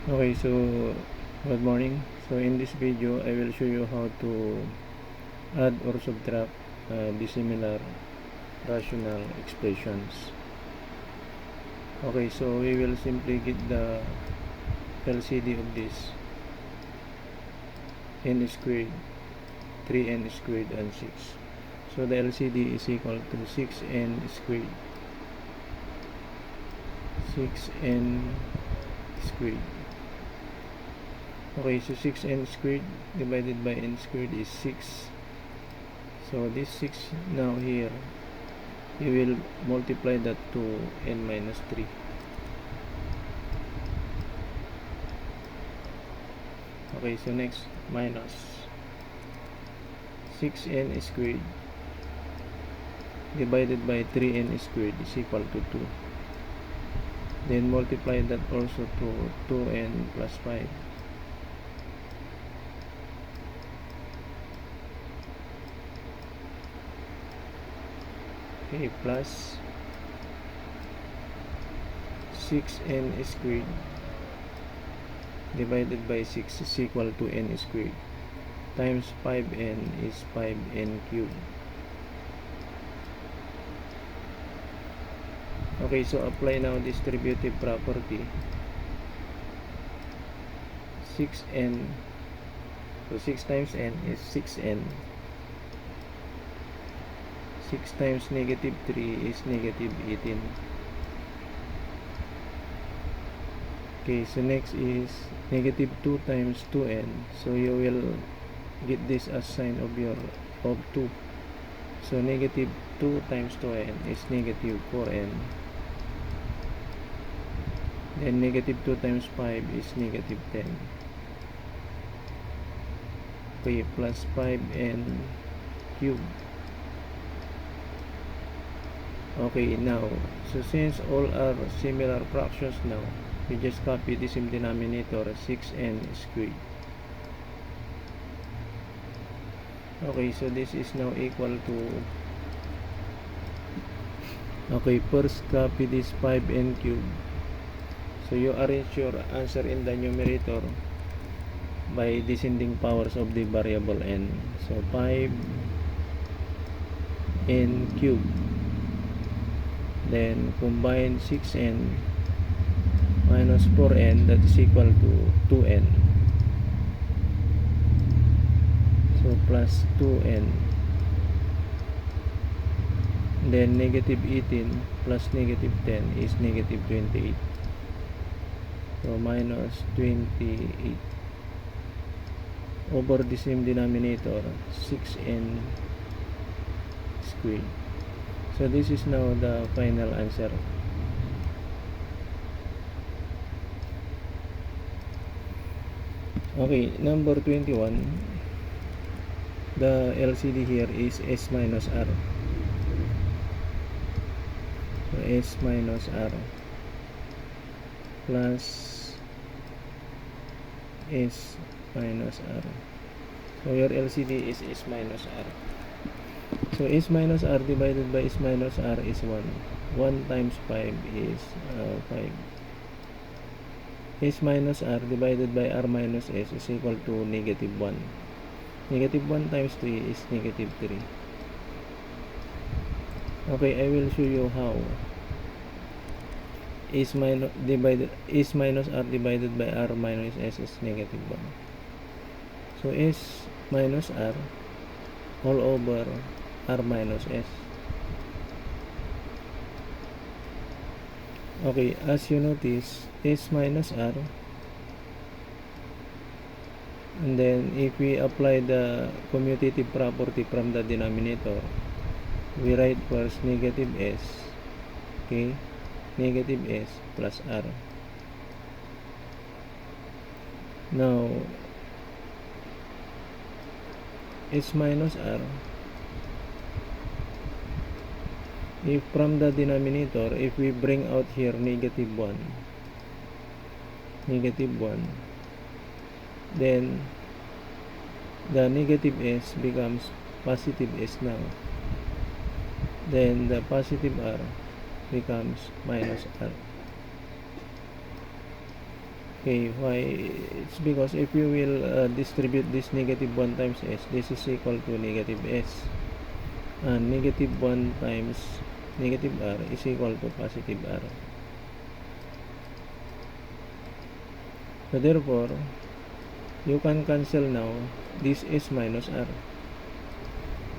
Okay, so good morning. So in this video, I will show you how to add or subtract dissimilar rational expressions. Okay, so we will simply get the LCD of this n squared, 3n squared, and 6. So the LCD is equal to 6n squared, 6n squared. Okay, so 6n squared divided by n squared is 6. So this 6 now here, you will multiply that to n minus 3. Okay, so next, minus 6n squared divided by 3n squared is equal to 2. Then multiply that also to 2n plus 5. Okay, plus 6n squared divided by 6 is equal to n squared times 5n is 5n cubed. Okay, so apply now distributive property. 6n, so 6 times n is 6n. 6 times negative 3 is negative 18. Okay, so next is negative 2 times 2n. So you will get this as sign of 2. So negative 2 times 2n is negative 4n. Then negative 2 times 5 is negative 10. Okay, plus 5n cubed. Okay, now, so since all are similar fractions now, we just copy the same denominator, 6n squared. Okay, so this is now equal to, okay, first copy this 5n cubed. So you arrange your answer in the numerator by descending powers of the variable n. So 5n cubed. Then combine 6n minus 4n, that is equal to 2n. So plus 2n. Then negative 18 plus negative 10 is negative 28. So minus 28 over the same denominator, 6n squared. So this is now the final answer. Okay, number 21. The LCD here is s minus r. So s minus r plus s minus r. So your LCD is s minus r. So s minus r divided by s minus r is 1. 1 times 5 is 5. S minus r divided by r minus s is equal to negative 1. Negative 1 times 3 is negative 3. Okay, I will show you how. S minus r divided by r minus s is negative 1. So s minus r all over r minus s. Okay, as you notice, s minus r, and then if we apply the commutative property from the denominator, we write first negative s, okay, negative s plus r. Now s minus r, if from the denominator, if we bring out here negative 1, then the negative s becomes positive s now. Then the positive r becomes minus r. Okay, why? It's because if you will distribute this negative 1 times s, this is equal to negative s, and negative 1 times negative r is equal to positive r. So therefore, you can cancel now this s minus r.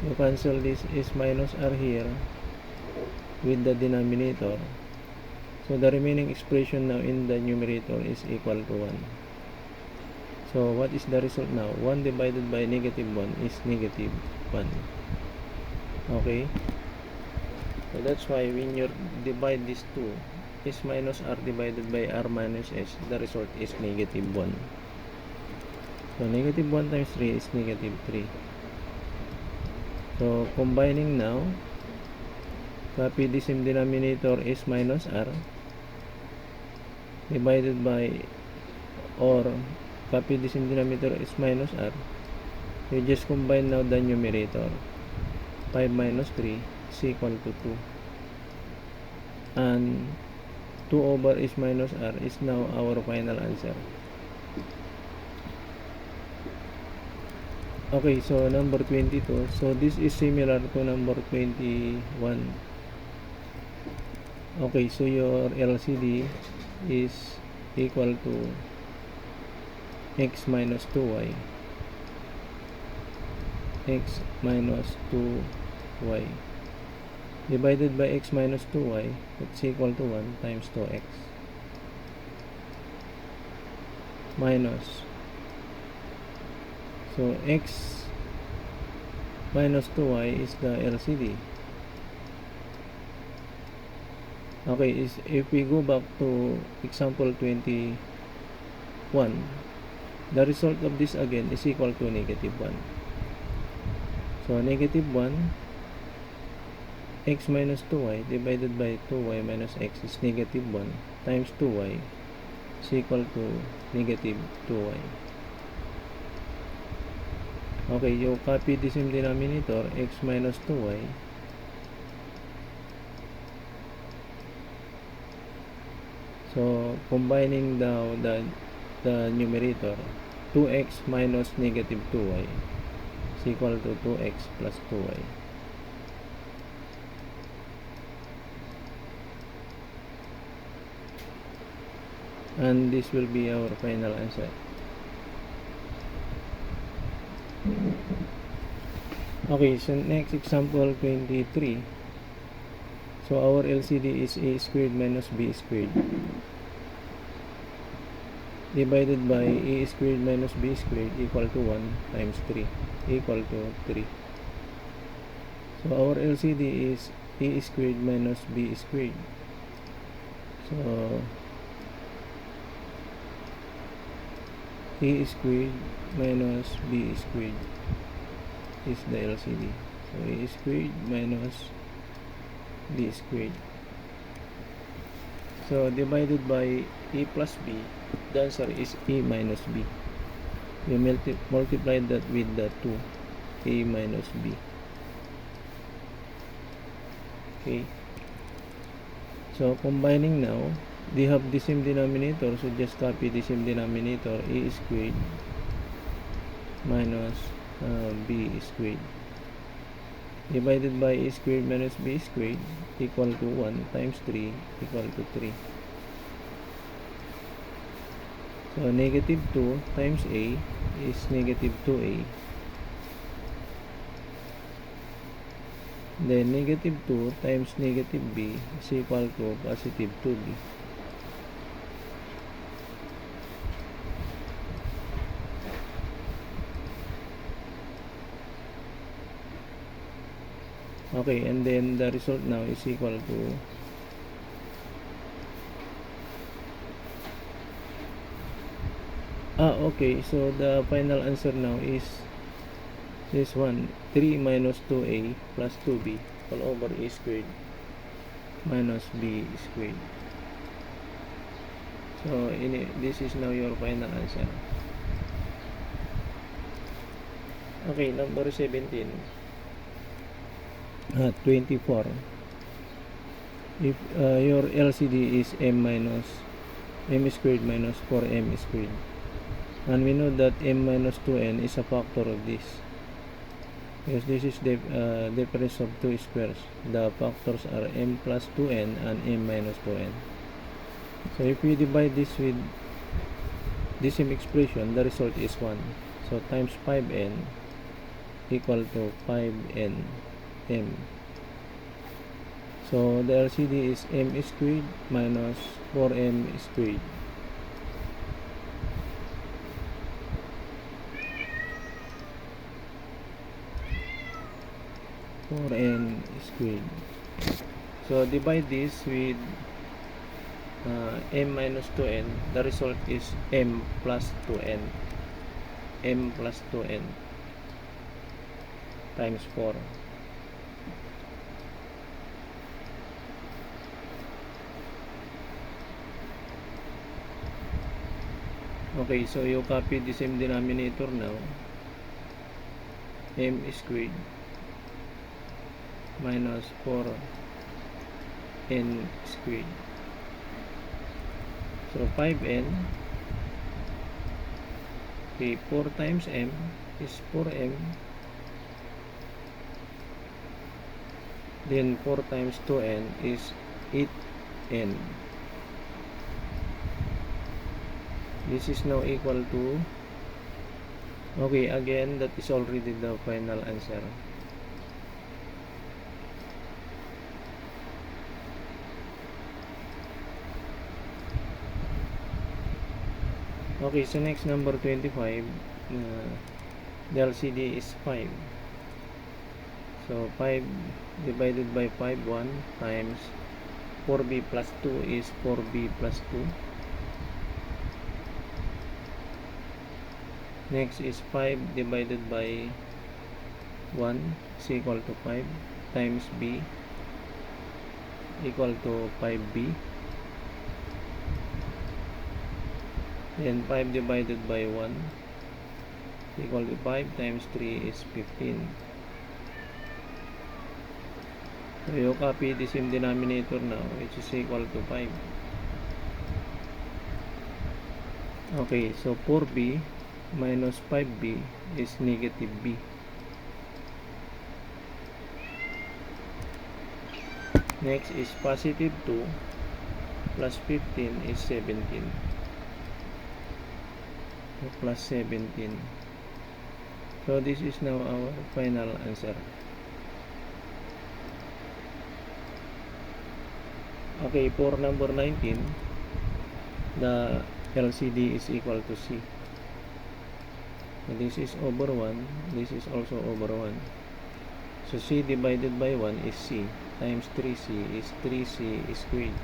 You cancel this s minus r here with the denominator. So the remaining expression now in the numerator is equal to 1. So what is the result now? 1 divided by negative 1 is negative 1. Okay? So that's why when you divide these two, s minus r divided by r minus s, the result is negative 1. So negative 1 times 3 is negative 3. So combining now, copy the same denominator s minus r divided by, or copy the same denominator s minus r. You just combine now the numerator. 5 minus 3 is equal to 2, and 2 over s minus r is now our final answer. Okay, so number 22. So this is similar to number 21. Okay, so your LCD is equal to x minus 2y, x minus 2y divided by x minus 2y, that's equal to 1 times 2x minus, so x minus 2y is the LCD. Okay, if we go back to example 21, the result of this again is equal to negative 1. So negative 1 x minus 2y divided by 2y minus x is negative 1 times 2y is equal to negative 2y. Okay, you copy the same denominator, x minus 2y, so combining now the numerator, 2x minus negative 2y is equal to 2x plus 2y. And this will be our final answer. Okay, so next example 23. So our LCD is a squared minus b squared divided by a squared minus b squared equal to 1 times 3 equal to 3. So our LCD is a squared minus b squared. So a squared minus b squared is the LCD. So a squared minus b squared. So divided by a plus b, the answer is a minus b. We multiply that with the 2, a minus b. Okay. So combining now, they have the same denominator, so just copy the same denominator, a squared minus b squared divided by a squared minus b squared equal to 1 times 3 equal to 3. So negative 2 times a is negative 2a, then negative 2 times negative b is equal to positive 2b. Okay, and then the result now is equal to okay, so the final answer now is this one, 3 minus 2a plus 2b all over a squared minus b squared. So this is now your final answer. Okay, number 17. 24. If your LCD is m minus m squared minus 4m squared. And we know that m minus 2n is a factor of this, because this is the difference of two squares. The factors are m plus 2n and m minus 2n. So if we divide this with this same expression, the result is 1. So times 5n equal to 5n m. So the LCD is m squared minus 4m squared. N squared. So divide this with m minus 2n. The result is m plus 2n. m plus 2n times 4. Okay, so you copy the same denominator now. M squared minus 4n squared. So 5n. Okay, 4 times m is 4m. Then 4 times 2n is 8n. This is now equal to, okay, again, that is already the final answer. Okay, so next, number 25, the LCD is 5. So 5 divided by 5, 1 times 4b plus 2 is 4b plus 2. Next is 5 divided by 1 is equal to 5 times b equal to 5b. Then 5 divided by 1 equal to 5 times 3 is 15. So you copy the same denominator now, which is equal to 5. Okay, so 4b minus 5b is negative b. Next is positive 2 plus 15 is 17. So plus 17. So this is now our final answer. Okay, for number 19, the LCD is equal to C. So this is over 1, this is also over 1. So C divided by 1 is C, times 3C is 3C squared.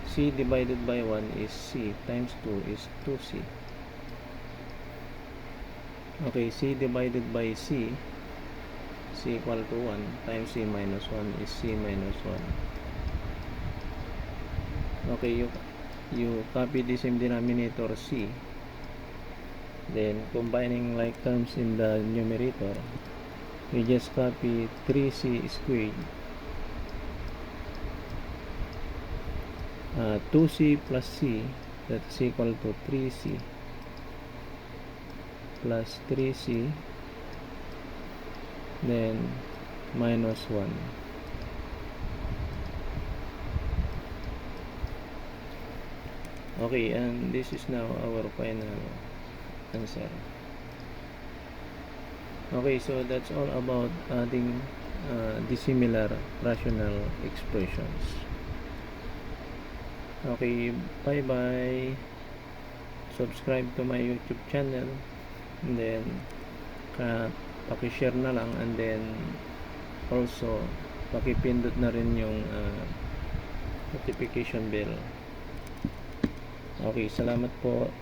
C divided by 1 is C, times 2 is 2C. Okay, C divided by C equal to 1 times C minus 1 is C minus 1. Okay, you copy the same denominator C. Then combining like terms in the numerator, you just copy 3C squared, 2C plus C, that's equal to 3C plus 3C, then minus 1. Okay, and this is now our final answer. Okay, so that's all about adding dissimilar rational expressions. Okay, bye bye. Subscribe to my YouTube channel, and then paki-share na lang, and then also paki-pindot na rin yung notification bell. Okay, salamat po.